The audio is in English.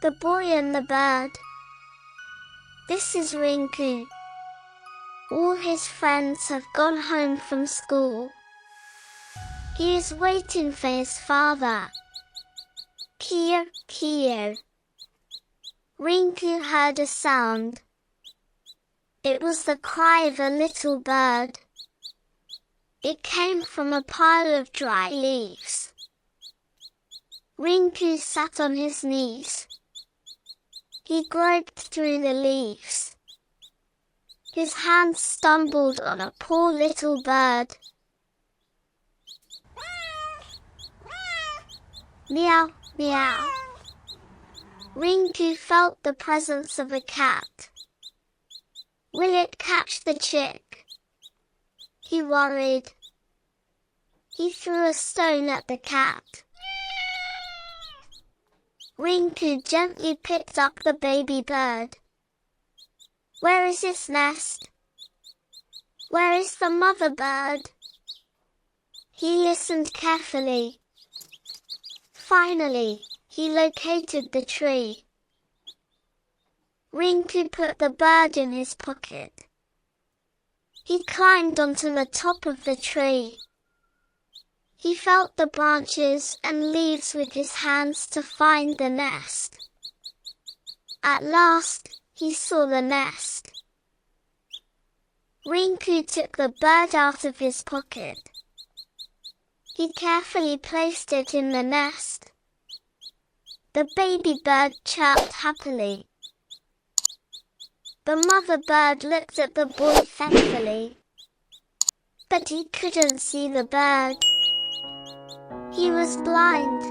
The Boy and the Bird. This is Rinku. All his friends have gone home from school. He is waiting for his father. Kio, Kio. Rinku heard a sound. It was the cry of a little bird. It came from a pile of dry leaves. Rinku sat on his knees. He groped through the leaves. His hands stumbled on a poor little bird. Meow, meow. Rinku felt the presence of a cat. Will it catch the chick? He worried. He threw a stone at the cat. Rinku gently picked up the baby bird. Where is its nest? Where is the mother bird? He listened carefully. Finally, he located the tree. Rinku put the bird in his pocket. He climbed onto the top of the tree. He felt the branches and leaves with his hands to find the nest. At last, he saw the nest. Rinku took the bird out of his pocket. He carefully placed it in the nest. The baby bird chirped happily. The mother bird looked at the boy thankfully. But he couldn't see the bird. He was blind.